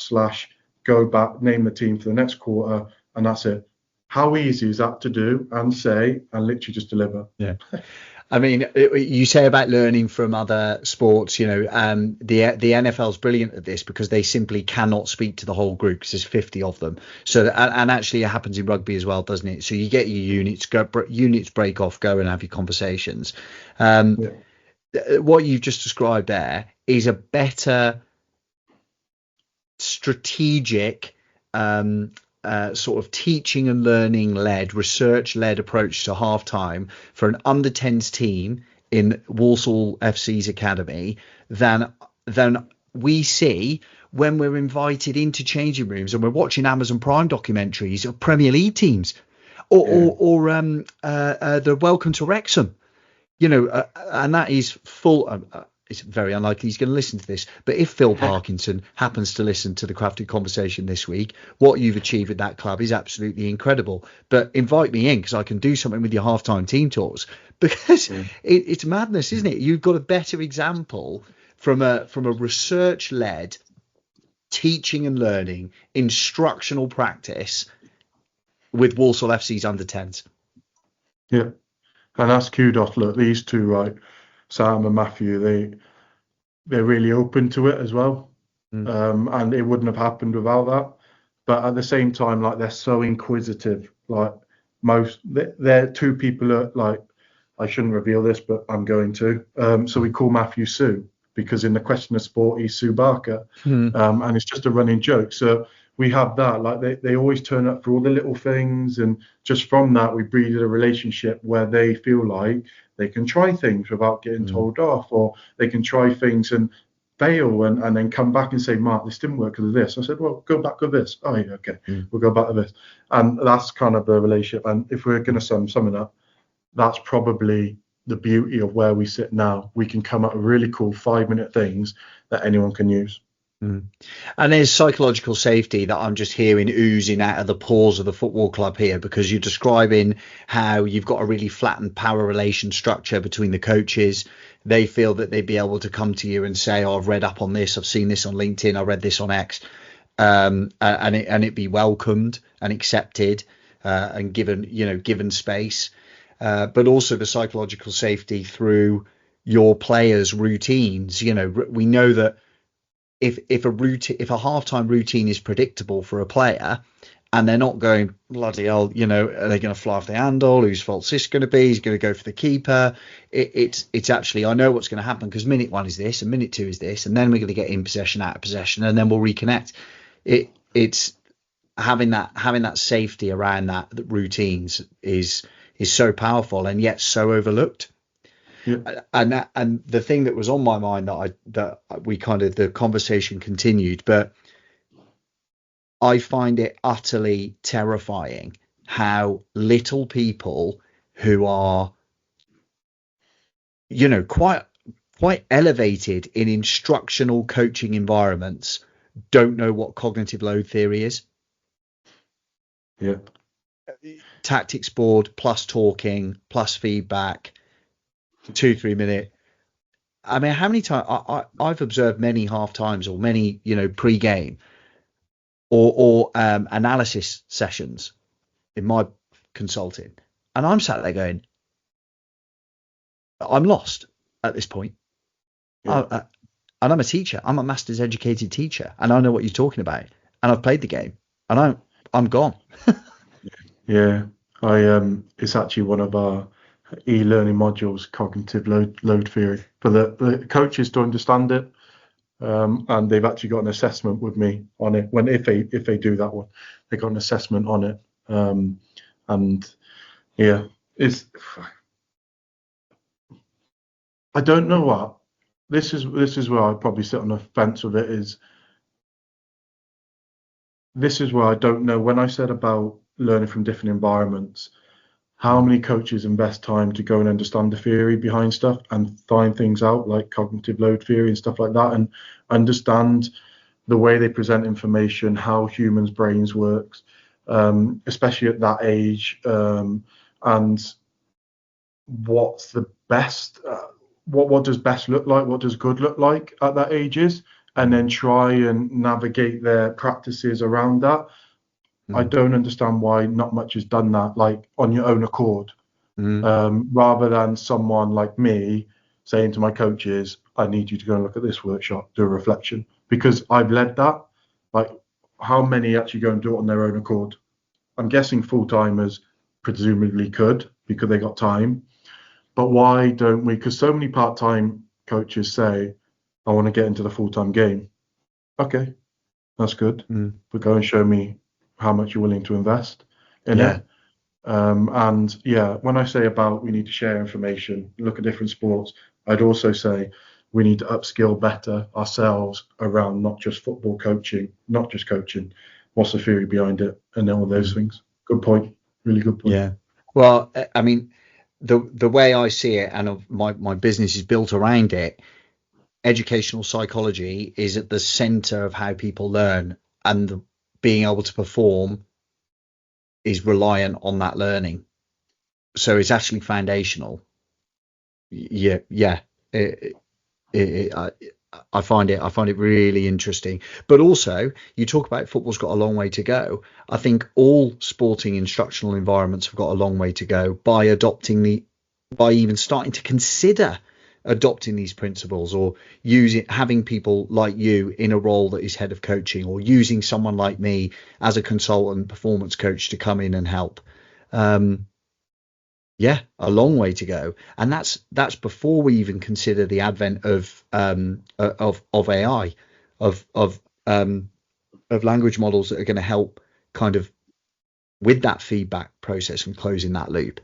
/ go back, name the team for the next quarter, and that's it. How easy is that to do and say and literally just deliver?
Yeah. I mean, you say about learning from other sports, the NFL is brilliant at this because they simply cannot speak to the whole group because there's 50 of them. So, and actually it happens in rugby as well, doesn't it? So you get your units break off, go and have your conversations. What you've just described there is a better strategic sort of teaching and learning led, research led approach to halftime for an under 10s team in Walsall FC's academy than we see when we're invited into changing rooms and we're watching Amazon Prime documentaries of Premier League teams or the Welcome to Wrexham, and that is full. It's very unlikely he's going to listen to this, but if Phil Parkinson happens to listen to the Crafty Conversation this week, what you've achieved at that club is absolutely incredible. But invite me in because I can do something with your halftime team talks, because it's madness, isn't it? You've got a better example from a research-led teaching and learning instructional practice with Walsall FC's under 10s.
Yeah, and that's kudos. Look, these two, right? Sam and Matthew, they're really open to it as well, and it wouldn't have happened without that. But at the same time, like, they're so inquisitive. Like they're two people that, like, I shouldn't reveal this, but I'm going to. So we call Matthew Sue because in the Question of Sport he's Sue Barker, and it's just a running joke. So we have that. Like they always turn up for all the little things, and just from that we breeded a relationship where they feel like they can try things without getting told off, or they can try things and fail and then come back and say, Mark, this didn't work because of this. I said, well, go back with this. Oh, yeah, okay, we'll go back to this. And that's kind of the relationship. And if we're going to sum it up, that's probably the beauty of where we sit now. We can come up with really cool 5-minute things that anyone can use.
And there's psychological safety that I'm just hearing oozing out of the pores of the football club here, because you're describing how you've got a really flattened power relation structure between the coaches. They feel that they'd be able to come to you and say, oh, I've read up on this, I've seen this on LinkedIn, I read this on X, and it be welcomed and accepted and given space, but also the psychological safety through your players' routines. We know that if a halftime routine is predictable for a player, and they're not going, bloody hell, are they going to fly off the handle? Whose fault's this going to be? He's going to go for the keeper. It's actually, I know what's going to happen, because minute 1 is this and minute 2 is this, and then we're going to get in possession, out of possession, and then we'll reconnect. It's having that safety around that routines is so powerful, and yet so overlooked.
Yeah.
And the thing that was on my mind that we kind of, the conversation continued, but I find it utterly terrifying how little people who are, quite elevated in instructional coaching environments don't know what cognitive load theory is.
Yeah.
Tactics board plus talking plus feedback, 2-3 minute. I mean, how many times I've observed many half times, or many, pre-game or analysis sessions in my consulting, and I'm sat there going, I'm lost at this point.
Yeah.
And I'm a teacher. I'm a master's educated teacher, and I know what you're talking about. And I've played the game, and I'm gone.
Yeah. It's actually one of our e-learning modules, cognitive load theory, for the coaches to understand it. And they've actually got an assessment with me on it. If they do that one, they got an assessment on it. And yeah, I don't know what. This is where I probably sit on the fence with it. This is where I don't know. When I said about learning from different environments, how many coaches invest time to go and understand the theory behind stuff and find things out like cognitive load theory and stuff like that, and understand the way they present information, how humans' brains works, especially at that age, and what's the best, what does best look like, what does good look like at that ages, and then try and navigate their practices around that. I don't understand why not much is done that, like on your own accord, rather than someone like me saying to my coaches, I need you to go and look at this workshop, do a reflection, because I've led that. Like, how many actually go and do it on their own accord? I'm guessing full-timers presumably could, because they got time. But why don't we? Because so many part-time coaches say, I want to get into the full-time game. Okay, that's good. But go and show me how much you're willing to invest in it. And yeah, when I say about we need to share information, look at different sports, I'd also say we need to upskill better ourselves around not just football coaching, not just coaching, what's the theory behind it, and all those things. Good point. Really good point.
Yeah. Well, I mean, the way I see it, and my business is built around it, educational psychology is at the center of how people learn, and being able to perform is reliant on that learning. So it's actually foundational. Yeah. I find it really interesting. But also, you talk about football's got a long way to go. I think all sporting instructional environments have got a long way to go by even starting to consider adopting these principles, or having people like you in a role that is head of coaching, or using someone like me as a consultant performance coach to come in and help. Yeah, a long way to go, and that's before we even consider the advent of AI, of language models that are going to help kind of with that feedback process and closing that loop.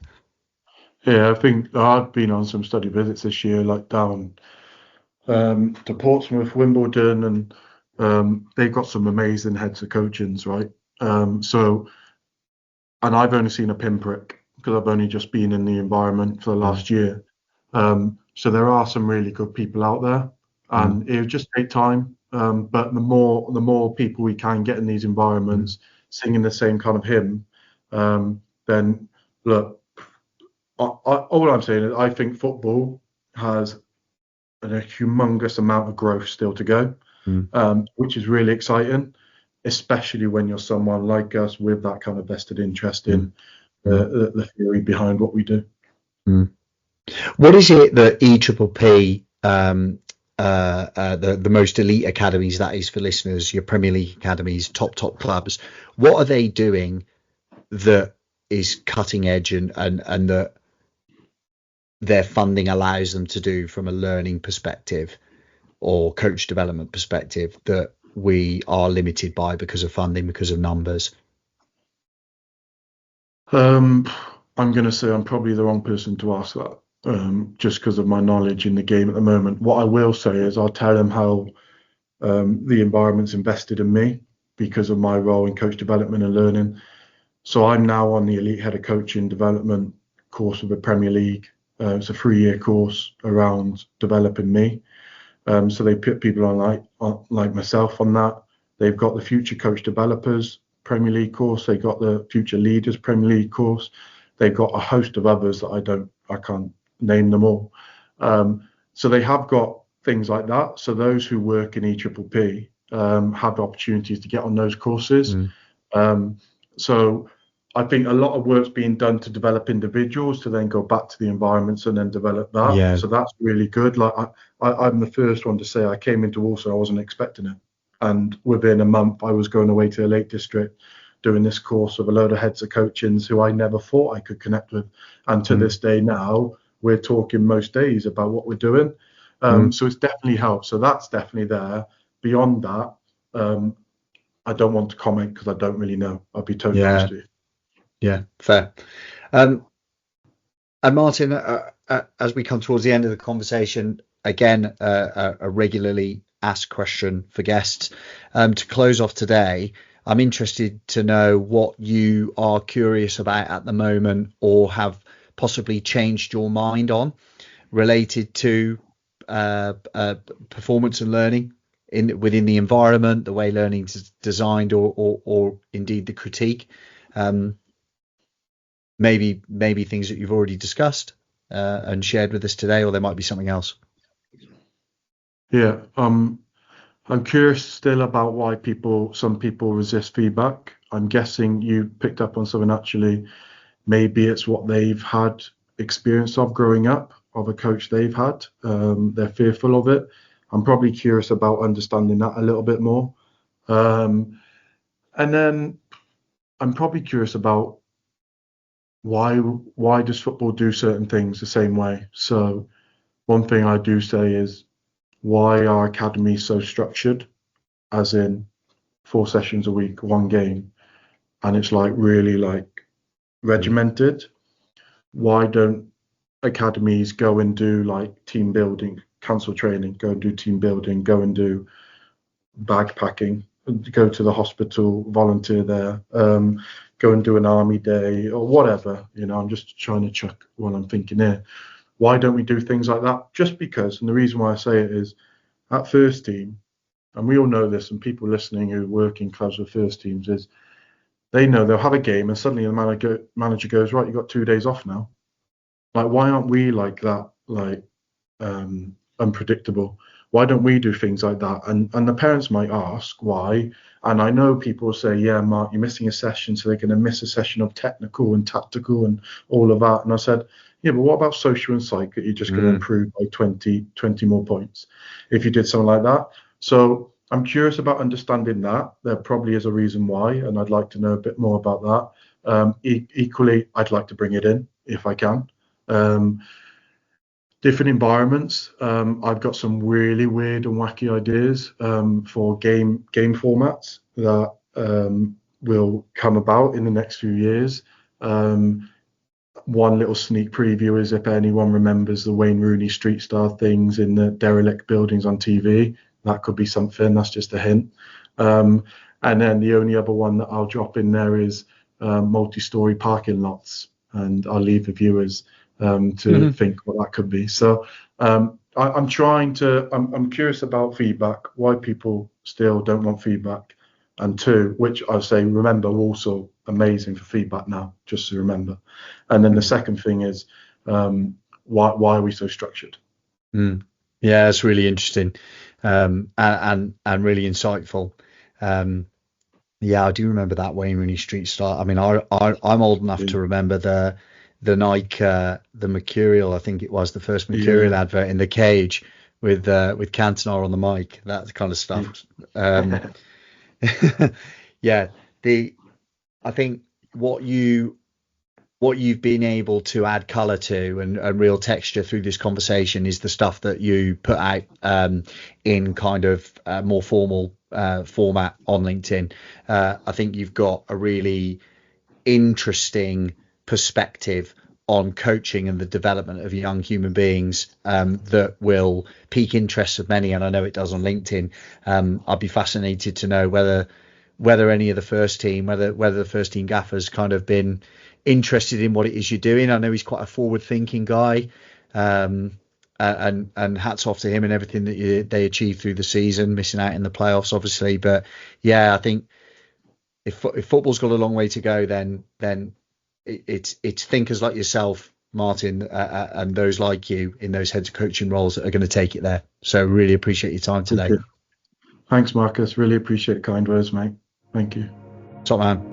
Yeah, I think I've been on some study visits this year, like down to Portsmouth, Wimbledon, and they've got some amazing heads of coachings, right? And I've only seen a pinprick because I've only just been in the environment for the last year. So there are some really good people out there, and it'll just take time. But the more people we can get in these environments, singing the same kind of hymn, then look. All I'm saying is I think football has a humongous amount of growth still to go, which is really exciting, especially when you're someone like us with that kind of vested interest in the theory behind what we do.
What is it that EPPP the most elite academies, that is, for listeners, your Premier League academies, top clubs, what are they doing that is cutting edge and that their funding allows them to do from a learning perspective or coach development perspective that we are limited by because of funding, because of numbers?
I'm going to say I'm probably the wrong person to ask that, just because of my knowledge in the game at the moment. What I will say is I'll tell them how the environment's invested in me because of my role in coach development and learning. So I'm now on the Elite Head of Coaching Development course of the Premier League. It's a 3-year course around developing me. So they put people on like myself on that. They've got the Future Coach Developers Premier League course. They got the Future Leaders Premier League course. They've got a host of others that I can't name them all. So they have got things like that. So those who work in EPPP have opportunities to get on those courses. So I think a lot of work's being done to develop individuals to then go back to the environments and then develop that.
Yeah.
So that's really good. Like I'm the first one to say I came into Walsall, I wasn't expecting it. And within a month, I was going away to the Lake District doing this course with a load of heads of coachings who I never thought I could connect with. And to this day now, we're talking most days about what we're doing. So it's definitely helped. So that's definitely there. Beyond that, I don't want to comment because I don't really know. I'll be totally honest with you.
Yeah, fair. And Martyn, as we come towards the end of the conversation, again, a regularly asked question for guests. To close off today, I'm interested to know what you are curious about at the moment or have possibly changed your mind on related to performance and learning within the environment, the way learning is designed, or indeed the critique. Maybe things that you've already discussed and shared with us today, or there might be something else.
Yeah, I'm curious still about why some people resist feedback. I'm guessing you picked up on something actually. Maybe it's what they've had experience of growing up, of a coach they've had. They're fearful of it. I'm probably curious about understanding that a little bit more. And then I'm probably curious about why does football do certain things the same way? So one thing I do say is, why are academies so structured, as in 4 sessions a week, 1 game, and it's like really like regimented? Why don't academies go and do like team building, council training, go and do team building, go and do bag packing, go to the hospital, volunteer there, go and do an army day or whatever? I'm just trying to chuck what I'm thinking here. Why don't we do things like that? Just because, and the reason why I say it is, at first team, and we all know this, and people listening who work in clubs with first teams, is they know they'll have a game and suddenly the manager goes, right, you've got 2 days off now. Like, why aren't we like that, like unpredictable? Why don't we do things like that? And the parents might ask why. And I know people say, yeah, Mark, you're missing a session, so they're going to miss a session of technical and tactical and all of that. And I said, yeah, but what about social and psych that you're just going to improve by 20 more points if you did something like that? So I'm curious about understanding that. There probably is a reason why, and I'd like to know a bit more about that. Equally, I'd like to bring it in if I can. Different environments. I've got some really weird and wacky ideas for game formats that will come about in the next few years. One little sneak preview is, if anyone remembers the Wayne Rooney Street Star things in the derelict buildings on TV, that could be something. That's just a hint. And then the only other one that I'll drop in there is multi-story parking lots, and I'll leave the viewers to think what that could be. So I'm curious about feedback, why people still don't want feedback, and 2, which I say, remember, also amazing for feedback now, just to remember. And then the second thing is, why are we so structured?
Yeah, that's really interesting and really insightful. Yeah, I do remember that Wayne Rooney Street Star. I mean, I'm old enough to remember the Nike, the Mercurial, I think it was the first Mercurial advert in the cage with Cantona on the mic, that kind of stuff. Yeah, I think what you've been able to add colour to and real texture through this conversation is the stuff that you put out in kind of more formal format on LinkedIn. I think you've got a really interesting perspective on coaching and the development of young human beings that will pique interest of many, and I know it does on LinkedIn. I'd be fascinated to know whether any of the first team, whether the first team gaffer's kind of been interested in what it is you're doing. I know he's quite a forward-thinking guy, and hats off to him and everything that they achieved through the season, missing out in the playoffs, obviously. But yeah, I think if football's got a long way to go, then it's thinkers like yourself, Martyn, and those like you in those heads of coaching roles that are going to take it there. So really appreciate your time today.
Thanks, Marcus. Really appreciate kind words, mate. Thank you.
Top man.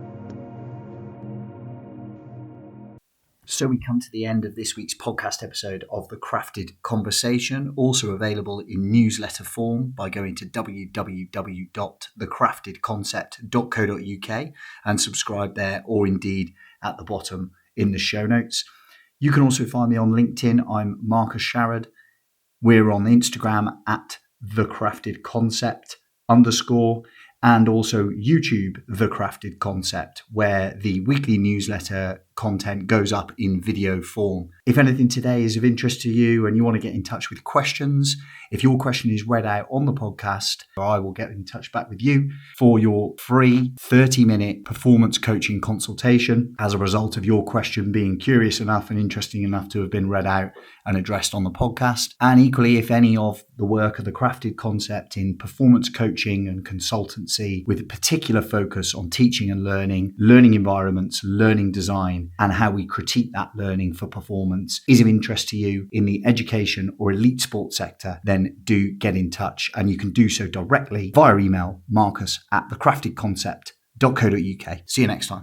So we come to the end of this week's podcast episode of The Crafted Conversation, also available in newsletter form by going to www.thecraftedconcept.co.uk and subscribe there, or indeed at the bottom in the show notes. You can also find me on LinkedIn. I'm Marcus Sharrod. We're on Instagram at thecraftedconcept_, and also YouTube, The Crafted Concept, where the weekly newsletter content goes up in video form. If anything today is of interest to you and you want to get in touch with questions, if your question is read out on the podcast, I will get in touch back with you for your free 30-minute performance coaching consultation as a result of your question being curious enough and interesting enough to have been read out and addressed on the podcast. And equally, if any of the work of the Crafted Concept in performance coaching and consultancy with a particular focus on teaching and learning environments, learning design, and how we critique that learning for performance is of interest to you in the education or elite sports sector, then do get in touch. And you can do so directly via email, marcus@thecraftedconcept.co.uk. See you next time.